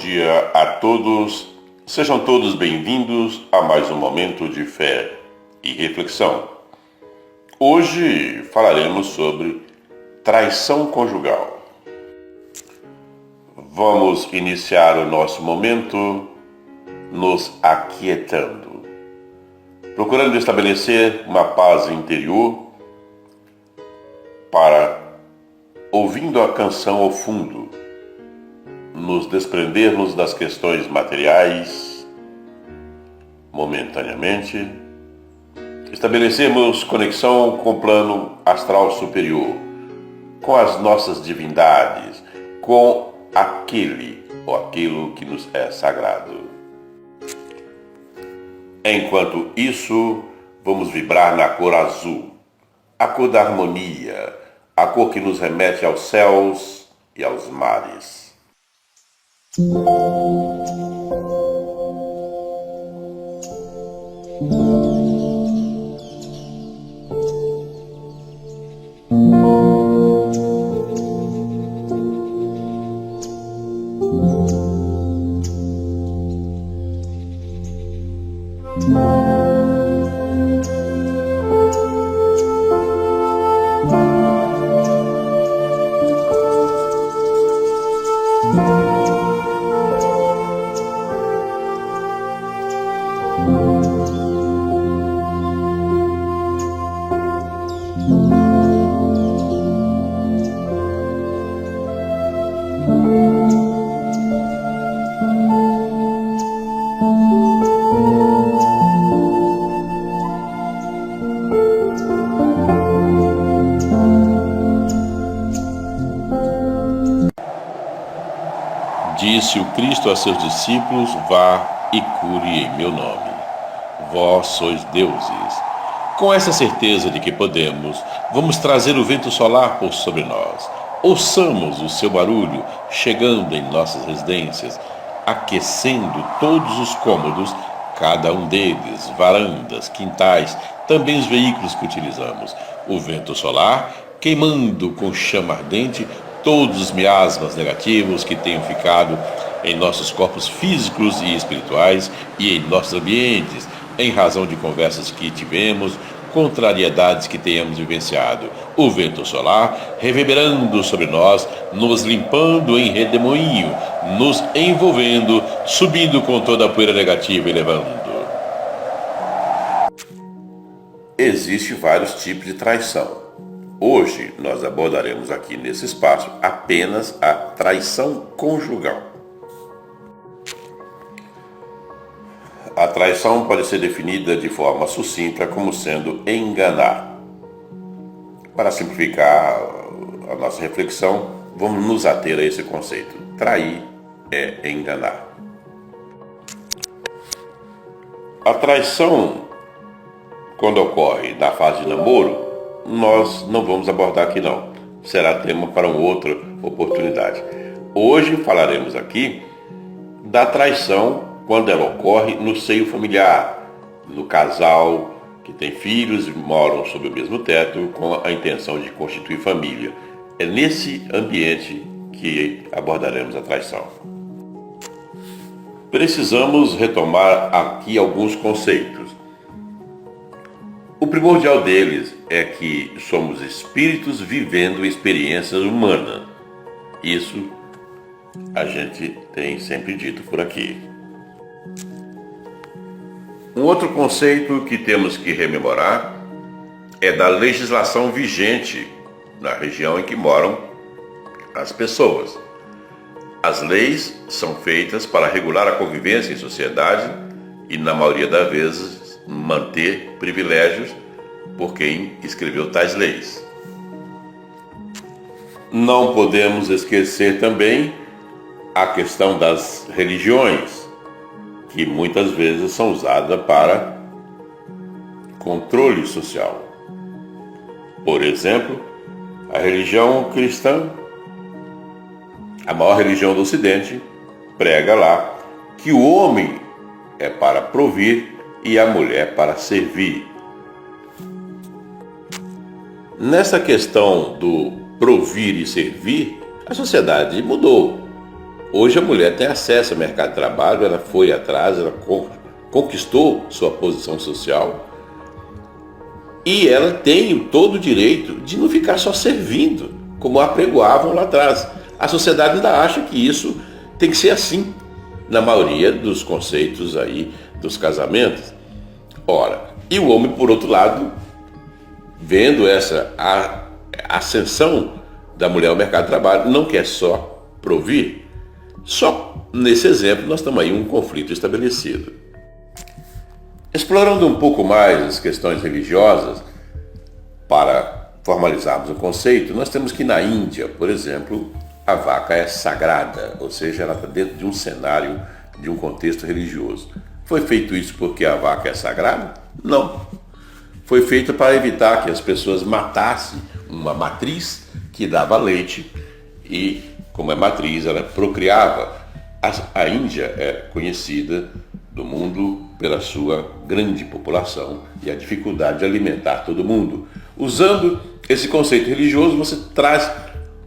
dia a todos. Sejam todos bem-vindos a mais um momento de fé e reflexão. Hoje falaremos sobre traição conjugal. Vamos iniciar o nosso momento nos aquietando, procurando estabelecer uma paz interior para, ouvindo a canção ao fundo, nos desprendermos das questões materiais momentaneamente, estabelecermos conexão com o plano astral superior, com as nossas divindades, com aquele ou aquilo que nos é sagrado. Enquanto isso, vamos vibrar na cor azul, a cor da harmonia, a cor que nos remete aos céus e aos mares. Disse o Cristo a seus discípulos: vá e cure em meu nome. Vós sois deuses. Com essa certeza de que podemos, vamos trazer o vento solar por sobre nós. Ouçamos o seu barulho chegando em nossas residências, aquecendo todos os cômodos, cada um deles, varandas, quintais, também os veículos que utilizamos. O vento solar queimando com chama ardente todos os miasmas negativos que tenham ficado em nossos corpos físicos e espirituais e em nossos ambientes, em razão de conversas que tivemos, contrariedades que tenhamos vivenciado. O vento solar reverberando sobre nós, nos limpando em redemoinho, nos envolvendo, subindo com toda a poeira negativa e levando. Existem vários tipos de traição. Hoje nós abordaremos aqui nesse espaço apenas a traição conjugal. A traição pode ser definida de forma sucinta como sendo enganar. Para simplificar a nossa reflexão, vamos nos ater a esse conceito. Trair é enganar. A traição, quando ocorre na fase de namoro, nós não vamos abordar aqui não. Será tema para uma outra oportunidade. Hoje falaremos aqui da traição quando ela ocorre no seio familiar, no casal que tem filhos e moram sob o mesmo teto com a intenção de constituir família. É nesse ambiente que abordaremos a traição. Precisamos retomar aqui alguns conceitos. O primordial deles é que somos espíritos vivendo experiências humanas. Isso a gente tem sempre dito por aqui. Um outro conceito que temos que rememorar é da legislação vigente na região em que moram as pessoas. As leis são feitas para regular a convivência em sociedade e, na maioria das vezes, manter privilégios por quem escreveu tais leis. Não podemos esquecer também a questão das religiões, que muitas vezes são usadas para controle social. Por exemplo, a religião cristã, a maior religião do Ocidente, prega lá que o homem é para provir e a mulher para servir. Nessa questão do provir e servir, a sociedade mudou. Hoje a mulher tem acesso ao mercado de trabalho, ela foi atrás, ela conquistou sua posição social e ela tem todo o direito de não ficar só servindo, como apregoavam lá atrás. A sociedade ainda acha que isso tem que ser assim, na maioria dos conceitos aí dos casamentos. Ora, e o homem, por outro lado, vendo essa ascensão da mulher ao mercado de trabalho, não quer só provir. Só nesse exemplo nós temos aí um conflito estabelecido. Explorando um pouco mais as questões religiosas, para formalizarmos o conceito, nós temos que na Índia, por exemplo, a vaca é sagrada, ou seja, ela está dentro de um cenário, de um contexto religioso. Foi feito isso porque a vaca é sagrada? Não. Foi feito para evitar que as pessoas matassem uma matriz que dava leite e, como é matriz, ela procriava. A Índia é conhecida do mundo pela sua grande população e a dificuldade de alimentar todo mundo. Usando esse conceito religioso, você traz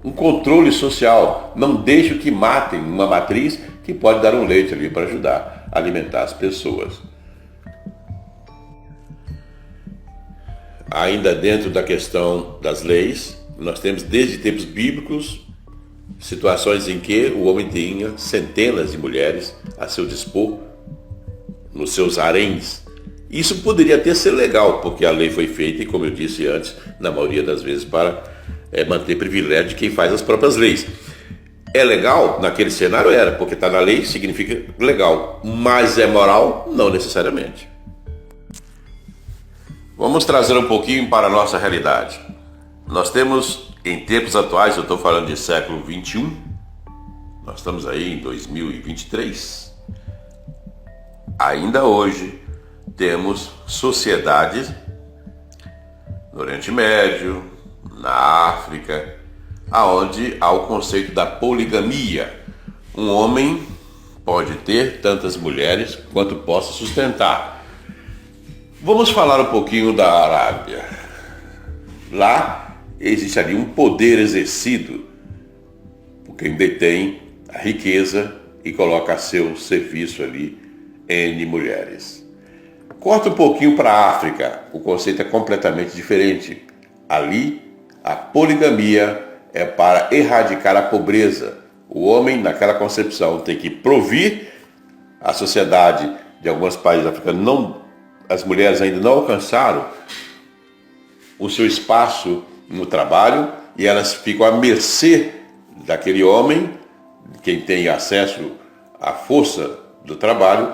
um controle social. Não deixe que matem uma matriz que pode dar um leite ali para ajudar a alimentar as pessoas. Ainda dentro da questão das leis, nós temos desde tempos bíblicos situações em que o homem tinha centenas de mulheres a seu dispor nos seus haréns. Isso poderia até ser legal, porque a lei foi feita, e como eu disse antes, na maioria das vezes para manter privilégio de quem faz as próprias leis. É legal? Naquele cenário era, porque está na lei significa legal, mas é moral? Não necessariamente. Vamos trazer um pouquinho para a nossa realidade. Nós temos, em tempos atuais, eu estou falando de século XXI, nós estamos aí em 2023, ainda hoje temos sociedades no Oriente Médio, na África, aonde há o conceito da poligamia. Um homem pode ter tantas mulheres quanto possa sustentar. Vamos falar um pouquinho da Arábia. Lá existe ali um poder exercido por quem detém a riqueza e coloca a seu serviço ali N mulheres. Corta um pouquinho para a África, o conceito é completamente diferente. Ali, a poligamia é para erradicar a pobreza. O homem, naquela concepção, tem que provir. A sociedade de alguns países africanos, as mulheres ainda não alcançaram o seu espaço no trabalho e elas ficam à mercê daquele homem, quem tem acesso à força do trabalho,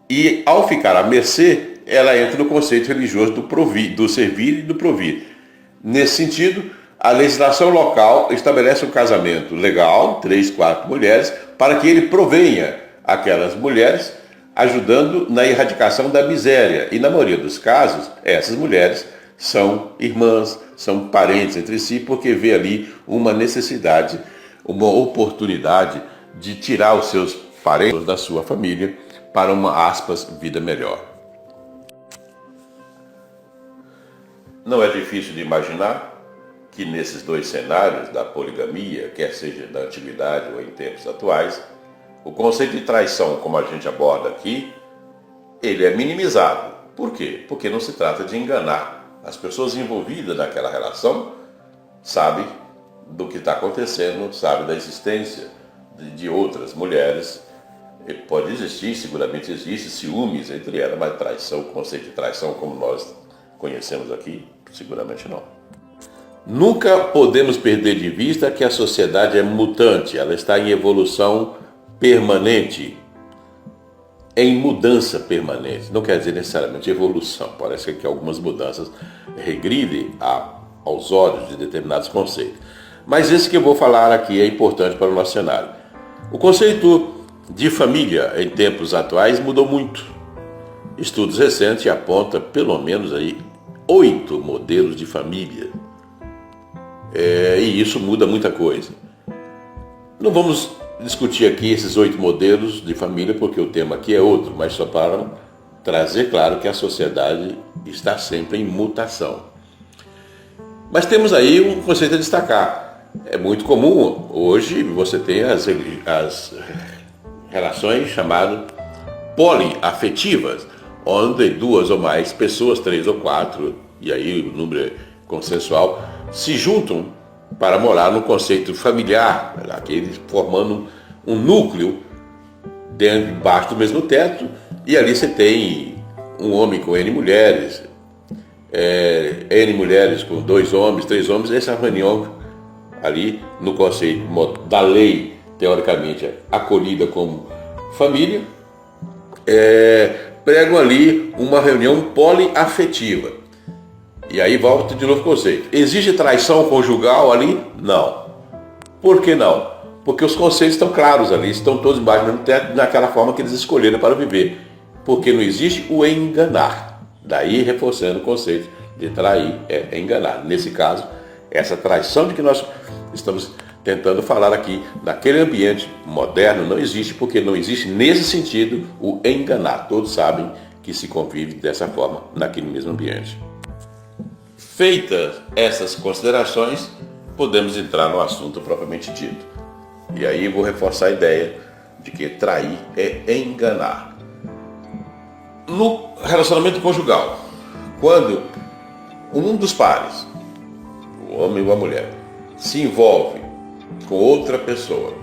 e ao ficar à mercê, ela entra no conceito religioso do servir e do provir. Nesse sentido, a legislação local estabelece um casamento legal, 3, 4 mulheres, para que ele provenha aquelas mulheres, ajudando na erradicação da miséria. E na maioria dos casos, essas mulheres são irmãs, são parentes entre si, porque vê ali uma necessidade, uma oportunidade de tirar os seus parentes da sua família para uma, aspas, vida melhor. Não é difícil de imaginar que nesses dois cenários da poligamia, quer seja na antiguidade ou em tempos atuais, o conceito de traição, como a gente aborda aqui, ele é minimizado. Por quê? Porque não se trata de enganar. As pessoas envolvidas naquela relação sabem do que está acontecendo, sabem da existência de outras mulheres. E pode existir, seguramente existe, ciúmes entre elas, mas traição, o conceito de traição como nós conhecemos aqui, seguramente não. Nunca podemos perder de vista que a sociedade é mutante, ela está em evolução permanente, em mudança permanente. Não quer dizer necessariamente evolução, parece que algumas mudanças regridem aos olhos de determinados conceitos. Mas esse que eu vou falar aqui é importante para o nosso cenário. O conceito de família em tempos atuais mudou muito. Estudos recentes apontam pelo menos aí 8 modelos de família. E isso muda muita coisa. Não vamos discutir aqui esses 8 modelos de família, porque o tema aqui é outro, mas só para trazer claro que a sociedade está sempre em mutação. Mas temos aí um conceito a destacar. É muito comum, hoje você tem as relações chamadas poliafetivas, onde duas ou mais pessoas, 3 ou 4, e aí o número é consensual, se juntam para morar no conceito familiar, aqueles formando um núcleo dentro, embaixo do mesmo teto, e ali você tem um homem com N mulheres, N mulheres com 2 homens, 3 homens, essa reunião ali no conceito da lei, teoricamente acolhida como família, pregam ali uma reunião poliafetiva. E aí volta de novo o conceito. Existe traição conjugal ali? Não. Por que não? Porque os conceitos estão claros ali, estão todos embaixo do mesmo teto, naquela forma que eles escolheram para viver. Porque não existe o enganar. Daí reforçando o conceito de trair é enganar. Nesse caso, essa traição de que nós estamos tentando falar aqui, naquele ambiente moderno, não existe, porque não existe nesse sentido o enganar. Todos sabem que se convive dessa forma naquele mesmo ambiente. Feitas essas considerações, podemos entrar no assunto propriamente dito. E aí vou reforçar a ideia de que trair é enganar. No relacionamento conjugal, quando um dos pares, o homem ou a mulher, se envolve com outra pessoa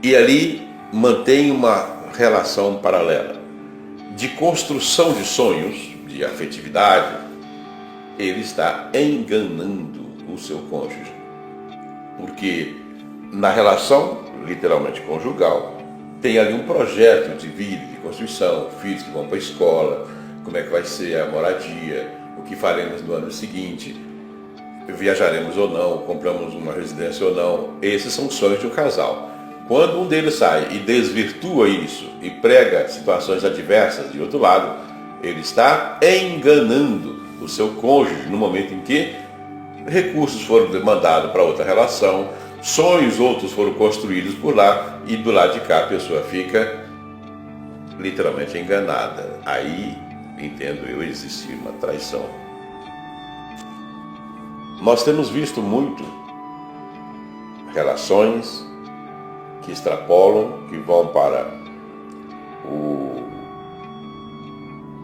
e ali mantém uma relação paralela de construção de sonhos, de afetividade, ele está enganando o seu cônjuge. Porque na relação, literalmente conjugal, tem ali um projeto de vida, de construção, filhos que vão para a escola, como é que vai ser a moradia, o que faremos no ano seguinte, viajaremos ou não, compramos uma residência ou não. Esses são sonhos de um casal. Quando um deles sai e desvirtua isso e prega situações adversas de outro lado, ele está enganando o seu cônjuge no momento em que recursos foram demandados para outra relação, sonhos outros foram construídos por lá e do lado de cá a pessoa fica literalmente enganada. Aí, entendo eu, existe uma traição. Nós temos visto muito relações que extrapolam, que vão para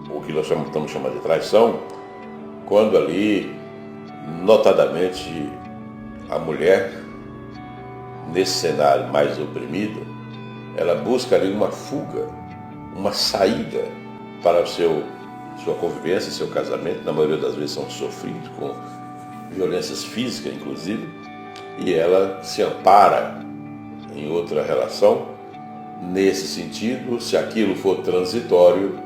o que nós estamos chamando de traição, quando ali, notadamente, a mulher, nesse cenário mais oprimido, ela busca ali uma fuga, uma saída para sua convivência, seu casamento, na maioria das vezes são sofridos com violências físicas, inclusive, e ela se ampara em outra relação. Nesse sentido, se aquilo for transitório,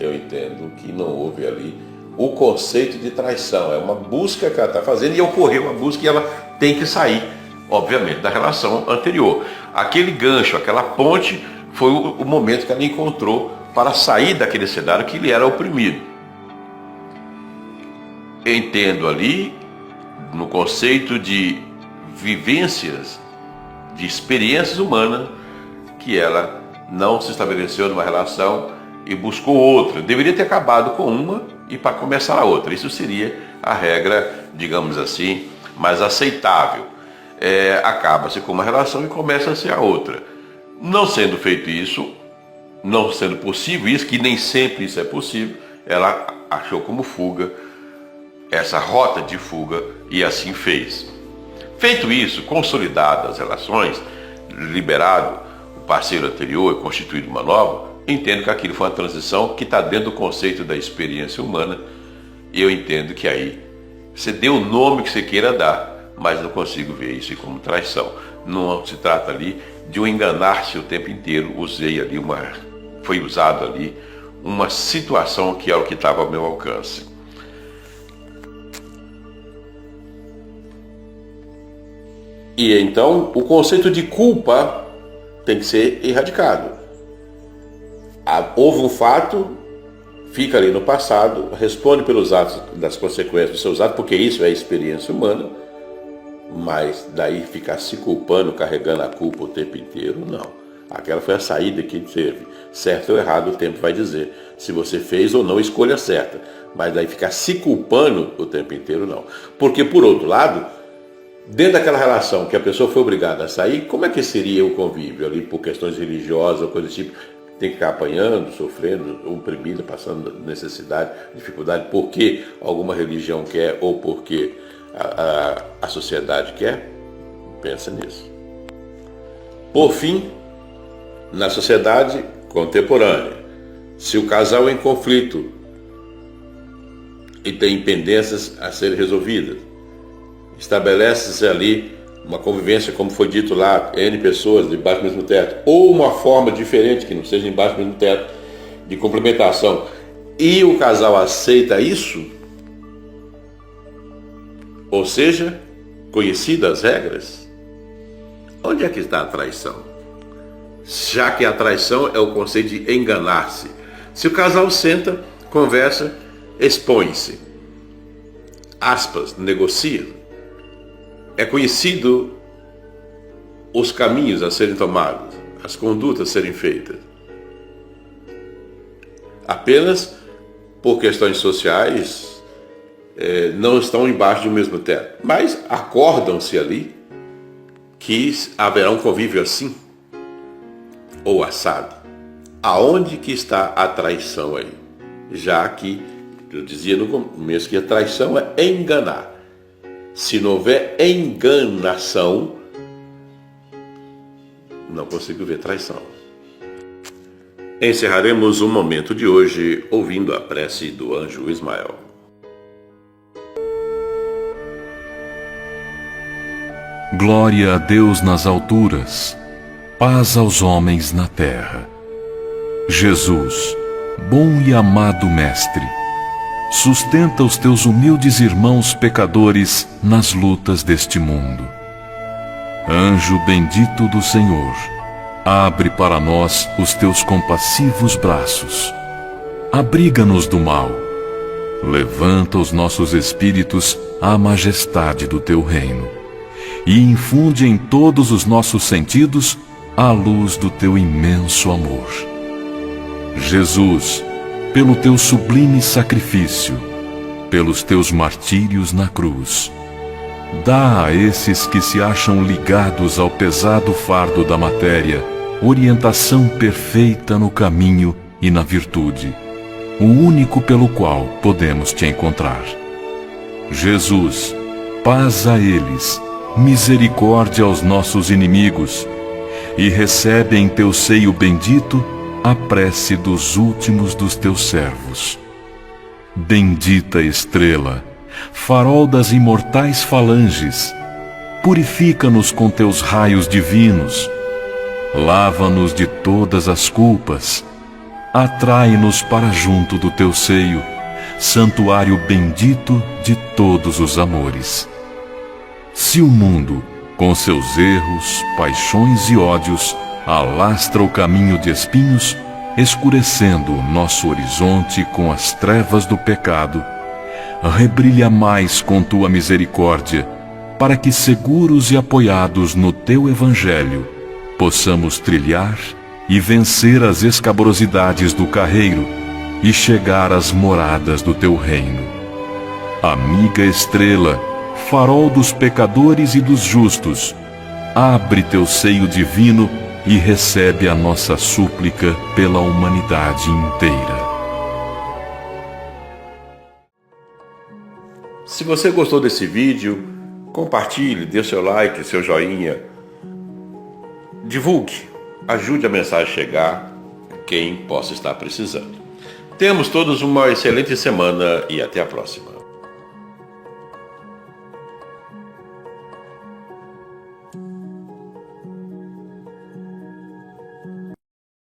eu entendo que não houve ali o conceito de traição. É uma busca que ela está fazendo e ocorreu uma busca e ela tem que sair, obviamente, da relação anterior. Aquele gancho, aquela ponte, foi o momento que ela encontrou para sair daquele cenário que lhe era oprimido. Entendo ali, no conceito de vivências, de experiências humanas, que ela não se estabeleceu numa relação e buscou outra. Deveria ter acabado com uma e para começar a outra. Isso seria a regra, digamos assim, mais aceitável. Acaba-se com uma relação e começa-se a outra. Não sendo feito isso, não sendo possível isso, que nem sempre isso é possível, ela achou como fuga essa rota de fuga e assim fez. Feito isso, consolidadas as relações, liberado o parceiro anterior e constituído uma nova, entendo que aquilo foi uma transição que está dentro do conceito da experiência humana, e eu entendo que aí você dê o nome que você queira dar, mas não consigo ver isso como traição. Não se trata ali de um enganar-se o tempo inteiro. Foi usado ali uma situação que é o que estava ao meu alcance. E então o conceito de culpa tem que ser erradicado. Houve um fato, fica ali no passado, responde pelos atos, das consequências dos seus atos, porque isso é experiência humana, mas daí ficar se culpando, carregando a culpa o tempo inteiro, não. Aquela foi a saída que ele teve. Certo ou errado, o tempo vai dizer. Se você fez ou não a escolha certa. Mas daí ficar se culpando o tempo inteiro, não. Porque, por outro lado, dentro daquela relação que a pessoa foi obrigada a sair, como é que seria o convívio ali por questões religiosas, coisa do tipo? Tem que ficar apanhando, sofrendo, oprimido, passando necessidade, dificuldade, porque alguma religião quer ou porque a sociedade quer? Pensa nisso. Por fim, na sociedade contemporânea, se o casal é em conflito e tem pendências a serem resolvidas, estabelece-se ali uma convivência, como foi dito lá, N pessoas debaixo do mesmo teto, ou uma forma diferente, que não seja embaixo do mesmo teto, de complementação, e o casal aceita isso, ou seja, conhecidas as regras, onde é que está a traição? Já que a traição é o conceito de enganar-se. Se o casal senta, conversa, expõe-se, aspas, negocia, é conhecido os caminhos a serem tomados, as condutas a serem feitas. Apenas por questões sociais não estão embaixo do mesmo teto, mas acordam-se ali que haverá um convívio assim ou assado. Aonde que está a traição aí? Já que eu dizia no começo que a traição é enganar. Se não houver enganação, não consigo ver traição. Encerraremos o momento de hoje ouvindo a prece do anjo Ismael. Glória a Deus nas alturas, paz aos homens na terra. Jesus, bom e amado Mestre, sustenta os teus humildes irmãos pecadores nas lutas deste mundo. Anjo bendito do Senhor, abre para nós os teus compassivos braços. Abriga-nos do mal. Levanta os nossos espíritos à majestade do teu reino e infunde em todos os nossos sentidos a luz do teu imenso amor. Jesus, pelo teu sublime sacrifício, pelos teus martírios na cruz, dá a esses que se acham ligados ao pesado fardo da matéria orientação perfeita no caminho e na virtude, o único pelo qual podemos te encontrar. Jesus, paz a eles, misericórdia aos nossos inimigos, e recebe em teu seio bendito a prece dos últimos dos teus servos. Bendita estrela, farol das imortais falanges, purifica-nos com teus raios divinos, lava-nos de todas as culpas, atrai-nos para junto do teu seio, santuário bendito de todos os amores. Se o mundo, com seus erros, paixões e ódios, alastra o caminho de espinhos, escurecendo o nosso horizonte com as trevas do pecado, rebrilha mais com tua misericórdia, para que, seguros e apoiados no teu Evangelho, possamos trilhar e vencer as escabrosidades do carreiro e chegar às moradas do teu reino. Amiga estrela, farol dos pecadores e dos justos, abre teu seio divino e recebe a nossa súplica pela humanidade inteira. Se você gostou desse vídeo, compartilhe, dê seu like, seu joinha. Divulgue, ajude a mensagem a chegar a quem possa estar precisando. Tenhamos todos uma excelente semana e até a próxima.